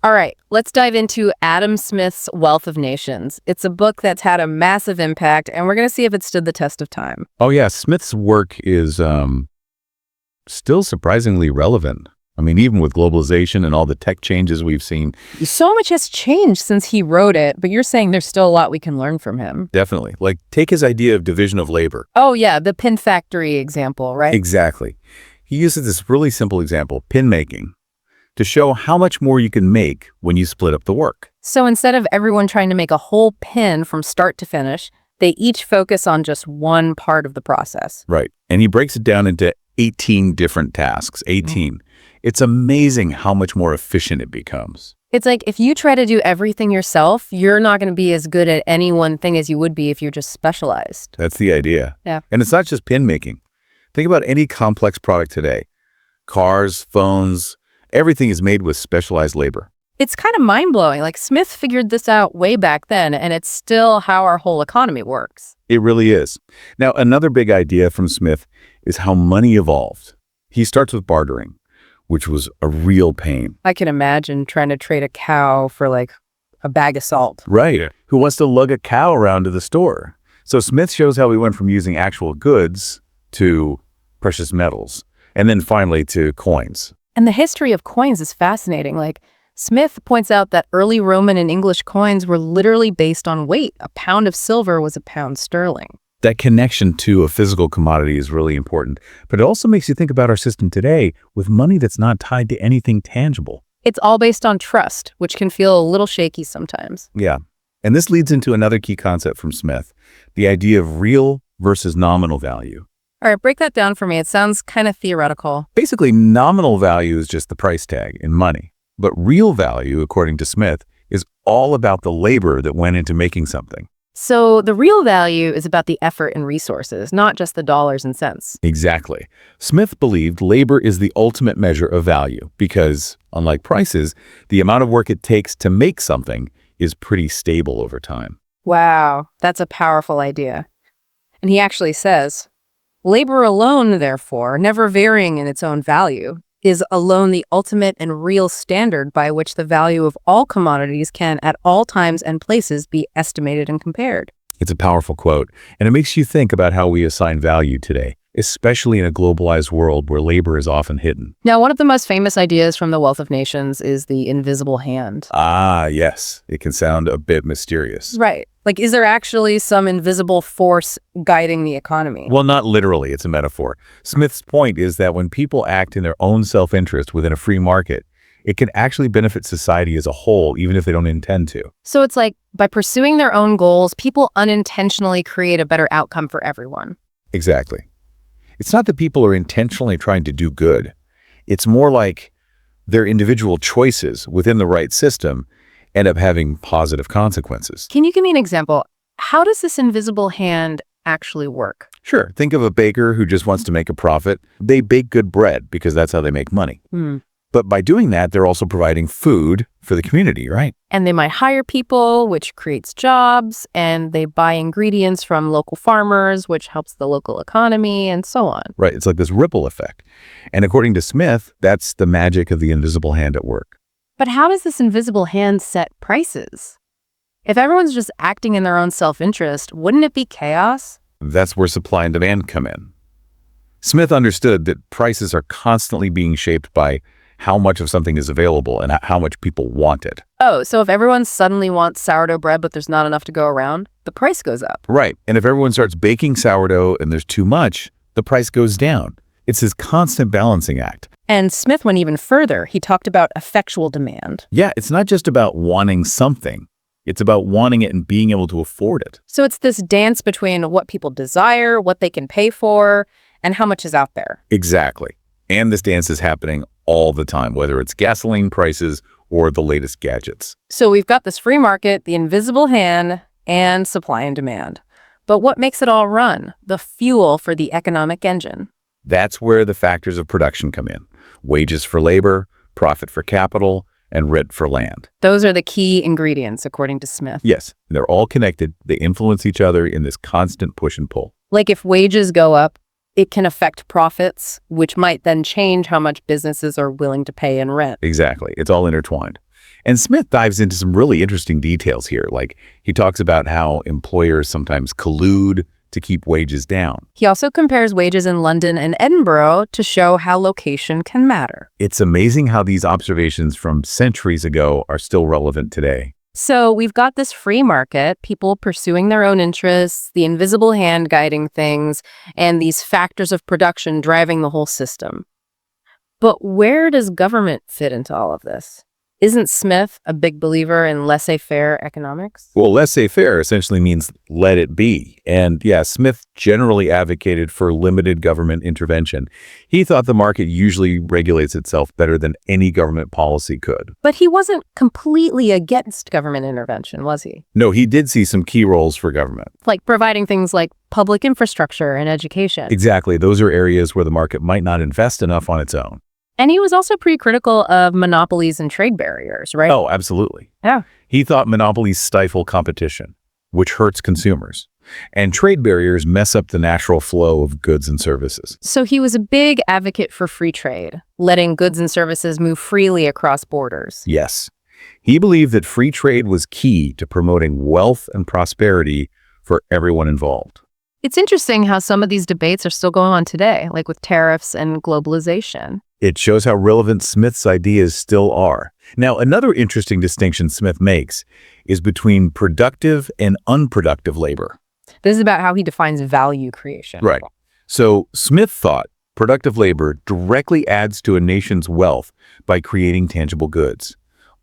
All right, let's dive into Adam Smith's Wealth of Nations. It's a book that's had a massive impact, and we're going to see if it stood the test of time. Oh, yeah. Smith's work is still surprisingly relevant. I mean, even with globalization and all the tech changes we've seen. So much has changed since he wrote it, but you're saying there's still a lot we can learn from him. Definitely. Like, take his idea of division of labor. Oh, yeah, the pin factory example, right? Exactly. He uses this really simple example, pin making, to show how much more you can make when you split up the work. So instead of everyone trying to make a whole pin from start to finish, they each focus on just one part of the process. Right. And he breaks it down into 18 different tasks. 18. It's amazing how much more efficient it becomes. It's like if you try to do everything yourself, you're not going to be as good at any one thing as you would be if you're just specialized. That's the idea. Yeah. And it's not just pin making. Think about any complex product today. Cars, phones, everything is made with specialized labor. It's kind of mind-blowing. Like Smith figured this out way back then, and it's still how our whole economy works. It really is. Now, another big idea from Smith is how money evolved. He starts with bartering, which was a real pain. I can imagine trying to trade a cow for like a bag of salt. Right. Yeah. Who wants to lug a cow around to the store? So Smith shows how we went from using actual goods to precious metals, and then finally to coins. And the history of coins is fascinating. Like Smith points out that early Roman and English coins were literally based on weight. A pound of silver was a pound sterling. That connection to a physical commodity is really important, but it also makes you think about our system today with money that's not tied to anything tangible. It's all based on trust, which can feel a little shaky sometimes. Yeah. And this leads into another key concept from Smith, the idea of real versus nominal value. All right, break that down for me. It sounds kind of theoretical. Basically, nominal value is just the price tag in money, but real value, according to Smith, is all about the labor that went into making something. So the real value is about the effort and resources, not just the dollars and cents. Exactly. Smith believed labor is the ultimate measure of value because, unlike prices, the amount of work it takes to make something is pretty stable over time. Wow, that's a powerful idea. And he actually says, labor alone, therefore, never varying in its own value, is alone the ultimate and real standard by which the value of all commodities can at all times and places be estimated and compared. It's a powerful quote, and it makes you think about how we assign value today, especially in a globalized world where labor is often hidden. Now, one of the most famous ideas from the Wealth of Nations is the invisible hand. Ah, yes. It can sound a bit mysterious. Right. Like, is there actually some invisible force guiding the economy? Well, not literally. It's a metaphor. Smith's point is that when people act in their own self-interest within a free market, it can actually benefit society as a whole, even if they don't intend to. So it's like by pursuing their own goals, people unintentionally create a better outcome for everyone. Exactly. It's not that people are intentionally trying to do good. It's more like their individual choices within the right system end up having positive consequences. Can you give me an example? How does this invisible hand actually work? Sure. Think of a baker who just wants to make a profit. They bake good bread because that's how they make money. But by doing that, they're also providing food for the community, right? And they might hire people, which creates jobs, and they buy ingredients from local farmers, which helps the local economy, and so on. Right. It's like this ripple effect. And according to Smith, that's the magic of the invisible hand at work. But how does this invisible hand set prices? If everyone's just acting in their own self-interest, wouldn't it be chaos? That's where supply and demand come in. Smith understood that prices are constantly being shaped by how much of something is available and how much people want it. Oh, so if everyone suddenly wants sourdough bread, but there's not enough to go around, the price goes up. Right. And if everyone starts baking sourdough and there's too much, the price goes down. It's this constant balancing act. And Smith went even further. He talked about effectual demand. Yeah, it's not just about wanting something. It's about wanting it and being able to afford it. So it's this dance between what people desire, what they can pay for, and how much is out there. Exactly. And this dance is happening all the time, whether it's gasoline prices or the latest gadgets. So we've got this free market, the invisible hand, and supply and demand. But what makes it all run? The fuel for the economic engine. That's where the factors of production come in. Wages for labor, profit for capital, and rent for land. Those are the key ingredients, according to Smith. Yes, they're all connected. They influence each other in this constant push and pull. Like if wages go up, it can affect profits, which might then change how much businesses are willing to pay in rent. Exactly. It's all intertwined. And Smith dives into some really interesting details here. Like he talks about how employers sometimes collude to keep wages down. He also compares wages in London and Edinburgh to show how location can matter. It's amazing how these observations from centuries ago are still relevant today. So we've got this free market, people pursuing their own interests, the invisible hand guiding things, and these factors of production driving the whole system. But where does government fit into all of this? Isn't Smith a big believer in laissez-faire economics? Well, laissez-faire essentially means let it be. And yeah, Smith generally advocated for limited government intervention. He thought the market usually regulates itself better than any government policy could. But he wasn't completely against government intervention, was he? No, he did see some key roles for government. Like providing things like public infrastructure and education. Exactly. Those are areas where the market might not invest enough on its own. And he was also pretty critical of monopolies and trade barriers, right? Oh, absolutely. Yeah. He thought monopolies stifle competition, which hurts consumers. And trade barriers mess up the natural flow of goods and services. So he was a big advocate for free trade, letting goods and services move freely across borders. Yes. He believed that free trade was key to promoting wealth and prosperity for everyone involved. It's interesting how some of these debates are still going on today, like with tariffs and globalization. It shows how relevant Smith's ideas still are. Now, another interesting distinction Smith makes is between productive and unproductive labor. This is about how he defines value creation. Right. So Smith thought productive labor directly adds to a nation's wealth by creating tangible goods.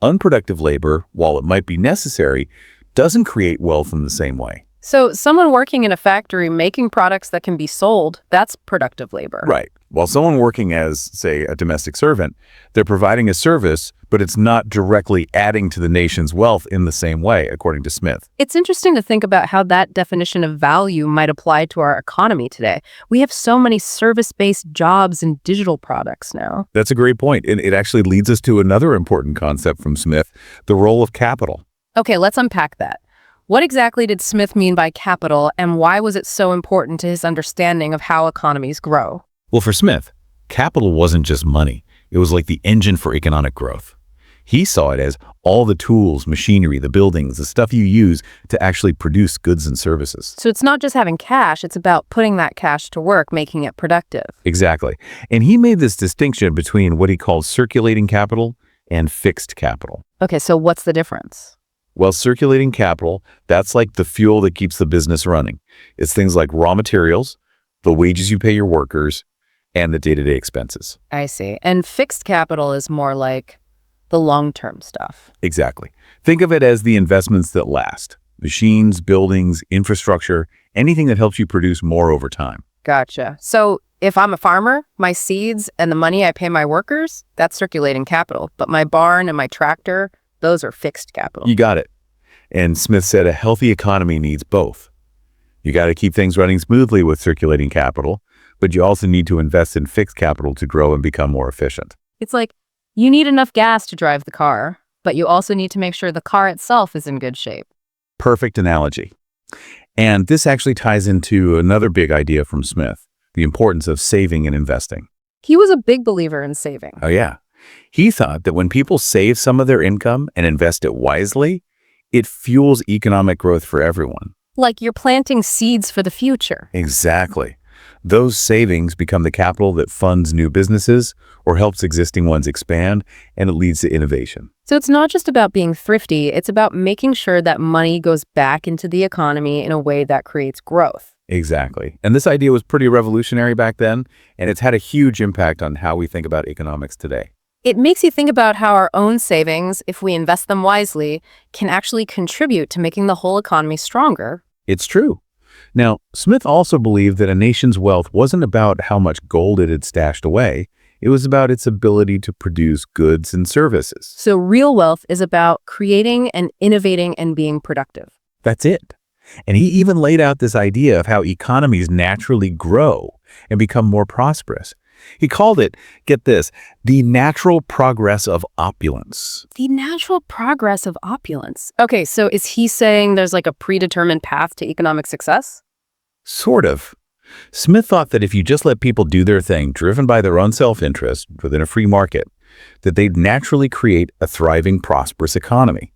Unproductive labor, while it might be necessary, doesn't create wealth in the same way. So someone working in a factory making products that can be sold, that's productive labor. Right. While someone working as, say, a domestic servant, they're providing a service, but it's not directly adding to the nation's wealth in the same way, according to Smith. It's interesting to think about how that definition of value might apply to our economy today. We have so many service-based jobs and digital products now. That's a great point. And it actually leads us to another important concept from Smith, the role of capital. Okay, let's unpack that. What exactly did Smith mean by capital, and why was it so important to his understanding of how economies grow? Well, for Smith, capital wasn't just money. It was like the engine for economic growth. He saw it as all the tools, machinery, the buildings, the stuff you use to actually produce goods and services. So it's not just having cash, it's about putting that cash to work, making it productive. Exactly. And he made this distinction between what he called circulating capital and fixed capital. Okay, so what's the difference? Well, circulating capital, that's like the fuel that keeps the business running. It's things like raw materials, the wages you pay your workers, and the day-to-day expenses. I see. And fixed capital is more like the long-term stuff. Exactly. Think of it as the investments that last. Machines, buildings, infrastructure, anything that helps you produce more over time. Gotcha. So if I'm a farmer, my seeds and the money I pay my workers, that's circulating capital. But my barn and my tractor, those are fixed capital. You got it. And Smith said a healthy economy needs both. You got to keep things running smoothly with circulating capital, but you also need to invest in fixed capital to grow and become more efficient. It's like you need enough gas to drive the car, but you also need to make sure the car itself is in good shape. Perfect analogy. And this actually ties into another big idea from Smith, the importance of saving and investing. He was a big believer in saving. Oh, yeah. He thought that when people save some of their income and invest it wisely, it fuels economic growth for everyone. Like you're planting seeds for the future. Exactly. Those savings become the capital that funds new businesses or helps existing ones expand, and it leads to innovation. So it's not just about being thrifty, it's about making sure that money goes back into the economy in a way that creates growth. Exactly. And this idea was pretty revolutionary back then, and it's had a huge impact on how we think about economics today. It makes you think about how our own savings, if we invest them wisely, can actually contribute to making the whole economy stronger. It's true. Now, Smith also believed that a nation's wealth wasn't about how much gold it had stashed away. It was about its ability to produce goods and services. So real wealth is about creating and innovating and being productive. That's it. And he even laid out this idea of how economies naturally grow and become more prosperous. He called it, get this, the natural progress of opulence. The natural progress of opulence. Okay, so is he saying there's like a predetermined path to economic success? Sort of. Smith thought that if you just let people do their thing, driven by their own self-interest within a free market, that they'd naturally create a thriving, prosperous economy.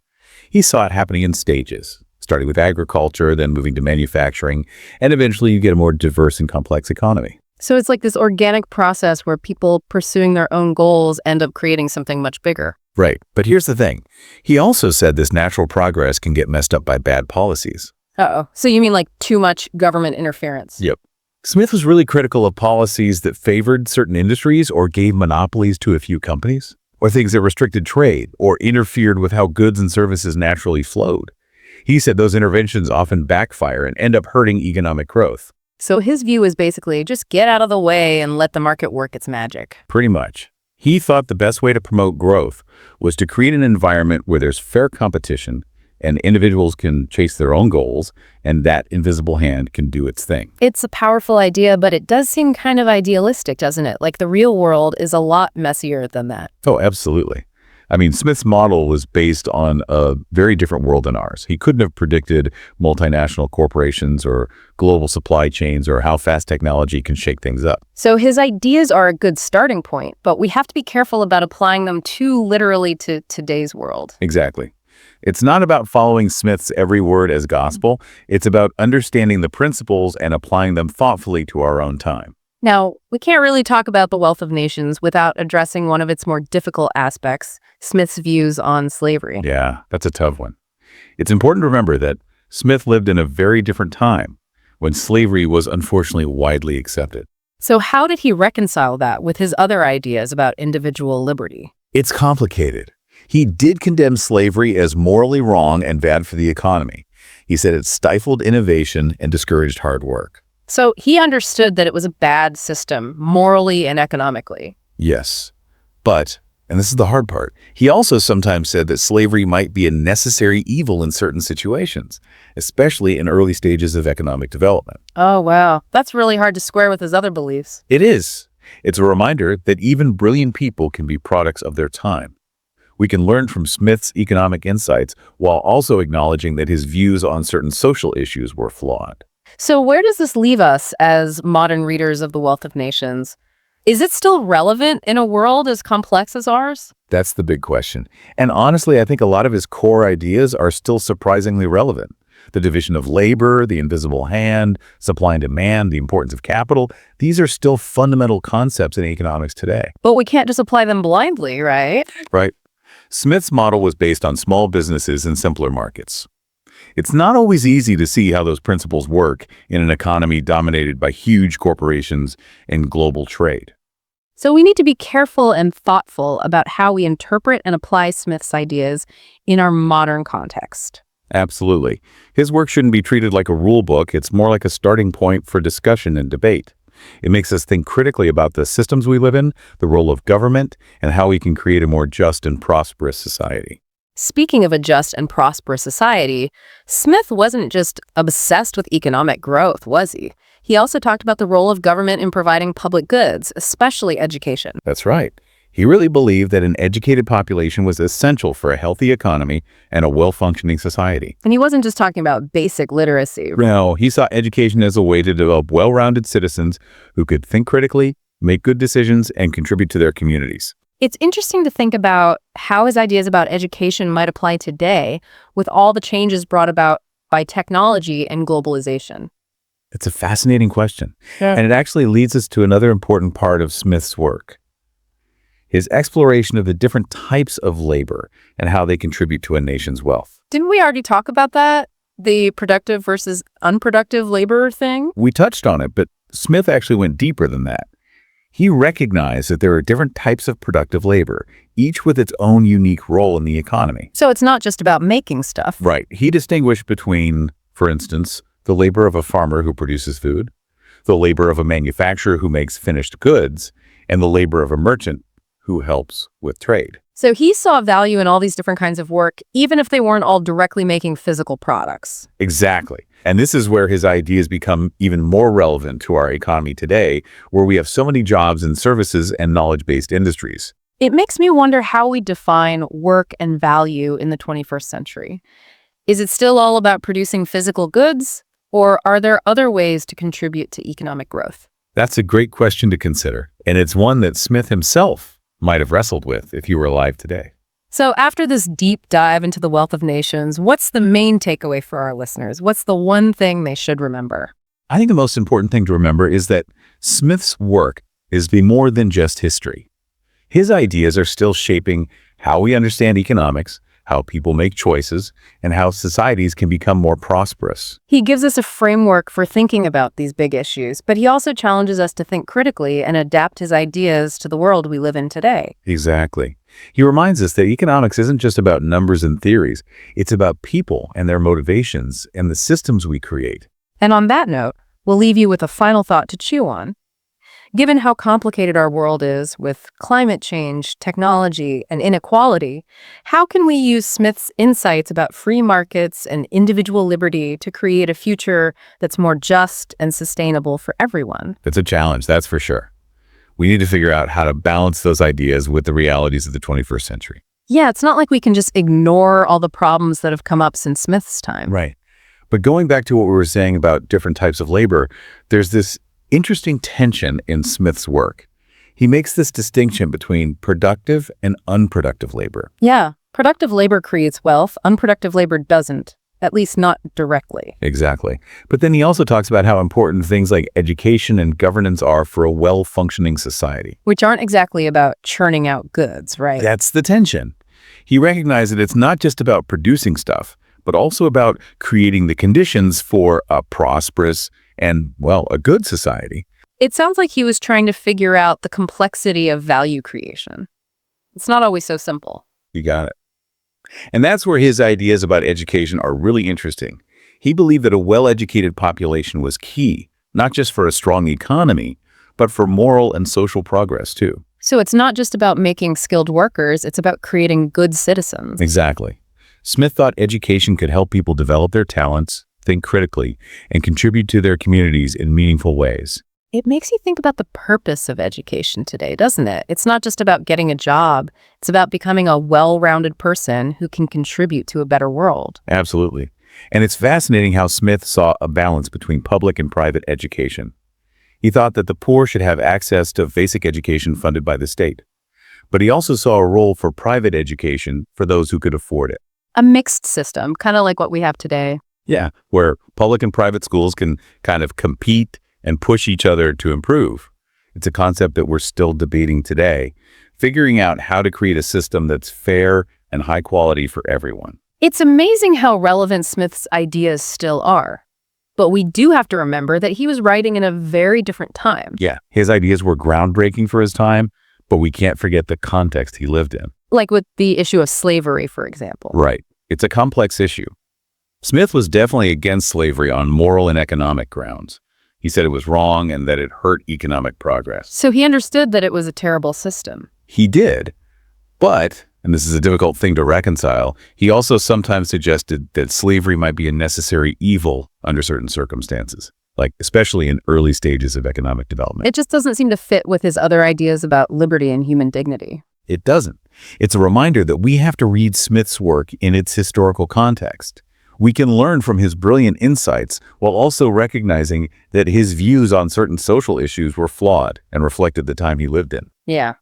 He saw it happening in stages, starting with agriculture, then moving to manufacturing, and eventually you get a more diverse and complex economy. So it's like this organic process where people pursuing their own goals end up creating something much bigger. Right, but here's the thing. He also said this natural progress can get messed up by bad policies. Uh-oh. So you mean like too much government interference? Yep. Smith was really critical of policies that favored certain industries or gave monopolies to a few companies, or things that restricted trade or interfered with how goods and services naturally flowed. He said those interventions often backfire and end up hurting economic growth. So his view is basically just get out of the way and let the market work its magic. Pretty much. He thought the best way to promote growth was to create an environment where there's fair competition and individuals can chase their own goals, and that invisible hand can do its thing. It's a powerful idea, but it does seem kind of idealistic, doesn't it? Like the real world is a lot messier than that. Oh, absolutely. I mean, Smith's model was based on a very different world than ours. He couldn't have predicted multinational corporations or global supply chains or how fast technology can shake things up. So his ideas are a good starting point, but we have to be careful about applying them too literally to today's world. Exactly. It's not about following Smith's every word as gospel. It's about understanding the principles and applying them thoughtfully to our own time. Now, we can't really talk about the Wealth of Nations without addressing one of its more difficult aspects, Smith's views on slavery. Yeah, that's a tough one. It's important to remember that Smith lived in a very different time when slavery was unfortunately widely accepted. So how did he reconcile that with his other ideas about individual liberty? It's complicated. He did condemn slavery as morally wrong and bad for the economy. He said it stifled innovation and discouraged hard work. So he understood that it was a bad system, morally and economically. Yes, but, and this is the hard part, he also sometimes said that slavery might be a necessary evil in certain situations, especially in early stages of economic development. Oh, wow. That's really hard to square with his other beliefs. It is. It's a reminder that even brilliant people can be products of their time. We can learn from Smith's economic insights while also acknowledging that his views on certain social issues were flawed. So where does this leave us as modern readers of The Wealth of Nations? Is it still relevant in a world as complex as ours? That's the big question. And honestly, I think a lot of his core ideas are still surprisingly relevant. The division of labor, the invisible hand, supply and demand, the importance of capital, these are still fundamental concepts in economics today. But we can't just apply them blindly, right? Right. Smith's model was based on small businesses and simpler markets. It's not always easy to see how those principles work in an economy dominated by huge corporations and global trade. So we need to be careful and thoughtful about how we interpret and apply Smith's ideas in our modern context. Absolutely. His work shouldn't be treated like a rule book. It's more like a starting point for discussion and debate. It makes us think critically about the systems we live in, the role of government, and how we can create a more just and prosperous society. Speaking of a just and prosperous society, Smith wasn't just obsessed with economic growth, was he? He also talked about the role of government in providing public goods, especially education. That's right. He really believed that an educated population was essential for a healthy economy and a well-functioning society. And he wasn't just talking about basic literacy. No, he saw education as a way to develop well-rounded citizens who could think critically, make good decisions, and contribute to their communities. It's interesting to think about how his ideas about education might apply today with all the changes brought about by technology and globalization. It's a fascinating question. Yeah. And it actually leads us to another important part of Smith's work. His exploration of the different types of labor and how they contribute to a nation's wealth. Didn't we already talk about that? The productive versus unproductive labor thing? We touched on it, but Smith actually went deeper than that. He recognized that there are different types of productive labor, each with its own unique role in the economy. So it's not just about making stuff. Right. He distinguished between, for instance, the labor of a farmer who produces food, the labor of a manufacturer who makes finished goods, and the labor of a merchant who helps with trade. So he saw value in all these different kinds of work, even if they weren't all directly making physical products. Exactly. And this is where his ideas become even more relevant to our economy today, where we have so many jobs and services and knowledge-based industries. It makes me wonder how we define work and value in the 21st century. Is it still all about producing physical goods, or are there other ways to contribute to economic growth? That's a great question to consider, and it's one that Smith himself might have wrestled with if he were alive today. So after this deep dive into the wealth of nations, what's the main takeaway for our listeners? What's the one thing they should remember? I think the most important thing to remember is that Smith's work is to be more than just history. His ideas are still shaping how we understand economics, how people make choices, and how societies can become more prosperous. He gives us a framework for thinking about these big issues, but he also challenges us to think critically and adapt his ideas to the world we live in today. Exactly. He reminds us that economics isn't just about numbers and theories. It's about people and their motivations and the systems we create. And on that note, we'll leave you with a final thought to chew on. Given how complicated our world is with climate change, technology, and inequality, how can we use Smith's insights about free markets and individual liberty to create a future that's more just and sustainable for everyone? It's a challenge, that's for sure. We need to figure out how to balance those ideas with the realities of the 21st century. Yeah, it's not like we can just ignore all the problems that have come up since Smith's time. Right. But going back to what we were saying about different types of labor, there's this interesting tension in Smith's work. He makes this distinction between productive and unproductive labor. Yeah, productive labor creates wealth, unproductive labor doesn't, at least not directly. Exactly. But then he also talks about how important things like education and governance are for a well-functioning society. Which aren't exactly about churning out goods, right? That's the tension. He recognized that it's not just about producing stuff, but also about creating the conditions for a prosperous and, well, a good society. It sounds like he was trying to figure out the complexity of value creation. It's not always so simple. You got it. And that's where his ideas about education are really interesting. He believed that a well-educated population was key, not just for a strong economy, but for moral and social progress, too. So it's not just about making skilled workers, it's about creating good citizens. Exactly. Smith thought education could help people develop their talents, think critically, and contribute to their communities in meaningful ways. It makes you think about the purpose of education today, doesn't it? It's not just about getting a job. It's about becoming a well-rounded person who can contribute to a better world. Absolutely. And it's fascinating how Smith saw a balance between public and private education. He thought that the poor should have access to basic education funded by the state. But he also saw a role for private education for those who could afford it. A mixed system, kind of like what we have today. Yeah, where public and private schools can kind of compete and push each other to improve. It's a concept that we're still debating today, figuring out how to create a system that's fair and high quality for everyone. It's amazing how relevant Smith's ideas still are. But we do have to remember that he was writing in a very different time. Yeah, his ideas were groundbreaking for his time, but we can't forget the context he lived in. Like with the issue of slavery, for example. Right. It's a complex issue. Smith was definitely against slavery on moral and economic grounds. He said it was wrong and that it hurt economic progress. So he understood that it was a terrible system. He did, but, and this is a difficult thing to reconcile, he also sometimes suggested that slavery might be a necessary evil under certain circumstances, like especially in early stages of economic development. It just doesn't seem to fit with his other ideas about liberty and human dignity. It doesn't. It's a reminder that we have to read Smith's work in its historical context. We can learn from his brilliant insights while also recognizing that his views on certain social issues were flawed and reflected the time he lived in. Yeah.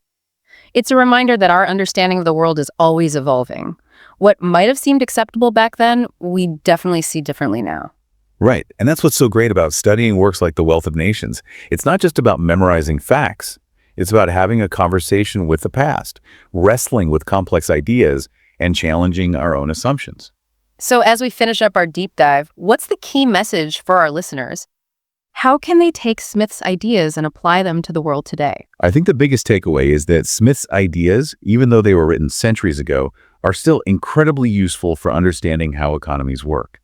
It's a reminder that our understanding of the world is always evolving. What might have seemed acceptable back then, we definitely see differently now. Right. And that's what's so great about studying works like The Wealth of Nations. It's not just about memorizing facts. It's about having a conversation with the past, wrestling with complex ideas, and challenging our own assumptions. So as we finish up our deep dive, what's the key message for our listeners? How can they take Smith's ideas and apply them to the world today? I think the biggest takeaway is that Smith's ideas, even though they were written centuries ago, are still incredibly useful for understanding how economies work.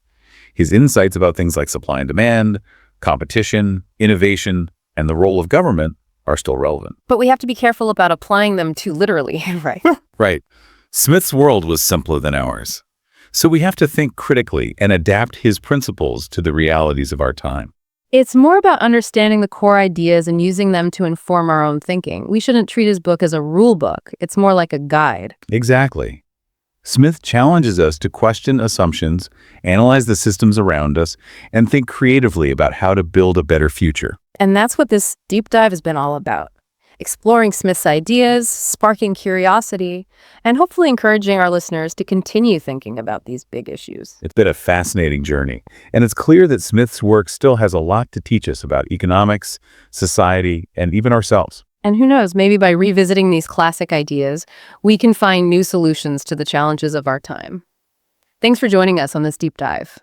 His insights about things like supply and demand, competition, innovation, and the role of government are still relevant. But we have to be careful about applying them too literally, right? Right. Smith's world was simpler than ours. So we have to think critically and adapt his principles to the realities of our time. It's more about understanding the core ideas and using them to inform our own thinking. We shouldn't treat his book as a rule book. It's more like a guide. Exactly. Smith challenges us to question assumptions, analyze the systems around us, and think creatively about how to build a better future. And that's what this deep dive has been all about. exploring Smith's ideas, sparking curiosity, and hopefully encouraging our listeners to continue thinking about these big issues. It's been a fascinating journey, and it's clear that Smith's work still has a lot to teach us about economics, society, and even ourselves. And who knows, maybe by revisiting these classic ideas, we can find new solutions to the challenges of our time. Thanks for joining us on this deep dive.